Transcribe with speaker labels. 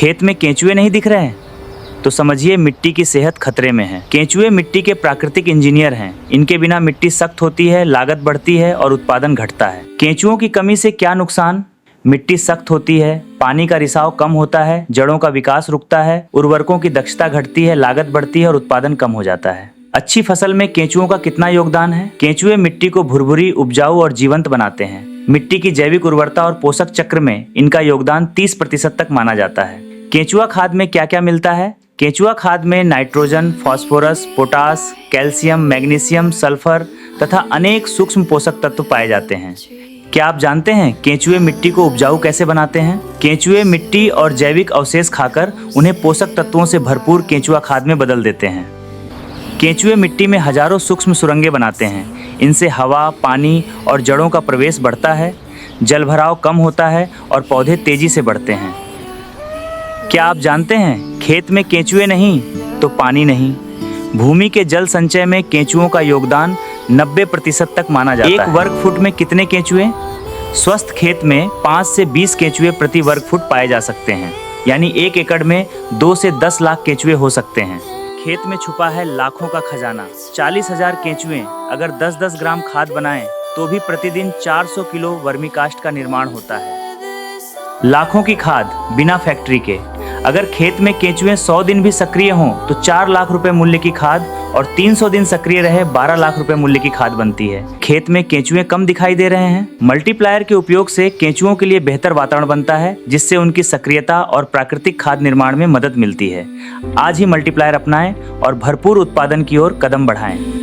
Speaker 1: खेत में केंचुए नहीं दिख रहे हैं तो समझिए मिट्टी की सेहत खतरे में है। केंचुए मिट्टी के प्राकृतिक इंजीनियर हैं। इनके बिना मिट्टी सख्त होती है, लागत बढ़ती है और उत्पादन घटता है। केंचुओं की कमी से क्या नुकसान? मिट्टी सख्त होती है, पानी का रिसाव कम होता है, जड़ों का विकास रुकता है, उर्वरकों की दक्षता घटती है, लागत बढ़ती है और उत्पादन कम हो जाता है। अच्छी फसल में केंचुओं का कितना योगदान है? केंचुए मिट्टी को भुरभुरी, उपजाऊ और जीवंत बनाते हैं। मिट्टी की जैविक उर्वरता और पोषक चक्र में इनका योगदान 30% तक माना जाता है। केंचुआ खाद में क्या क्या मिलता है? केंचुआ खाद में nitrogen, phosphorus, potash, calcium, magnesium, sulphur तथा अनेक सूक्ष्म पोषक तत्व पाए जाते हैं। क्या आप जानते हैं केंचुए मिट्टी को उपजाऊ कैसे बनाते हैं? केंचुए मिट्टी और जैविक अवशेष खाकर उन्हें पोषक तत्वों से भरपूर केंचुआ खाद में बदल देते हैं। केंचुए मिट्टी में हजारों सूक्ष्म सुरंगें बनाते हैं। इनसे हवा, पानी और जड़ों का प्रवेश बढ़ता है, जलभराव कम होता है और पौधे तेजी से बढ़ते हैं। क्या आप जानते हैं खेत में केंचुए नहीं तो पानी नहीं। भूमि के जल संचय में केंचुओं का योगदान 90% तक माना जाता है। 1 वर्ग फुट में कितने केंचुए? स्वस्थ खेत में 5 से 20 केंचुए प्रति वर्ग फुट पाए जा सकते हैं, यानी 1 एकड़ में 2 से 10 लाख केंचुए हो सकते हैं। खेत में छुपा है लाखों का खजाना। 40,000 केंचुए अगर 10-10 ग्राम खाद बनाएं तो भी प्रतिदिन 400 किलो वर्मी कास्ट का निर्माण होता है। लाखों की खाद बिना फैक्ट्री के। अगर खेत में केंचुए 100 दिन भी सक्रिय हों तो 4 लाख रुपए मूल्य की खाद और 300 दिन सक्रिय रहे 12 लाख रुपए मूल्य की खाद बनती है। खेत में केंचुए कम दिखाई दे रहे हैं। मल्टीप्लायर के उपयोग से केंचुओं के लिए बेहतर वातावरण बनता है, जिससे उनकी सक्रियता और प्राकृतिक खाद निर्माण में मदद मिलती है। आज ही मल्टीप्लायर अपनाएं और भरपूर उत्पादन की ओर कदम बढ़ाएं।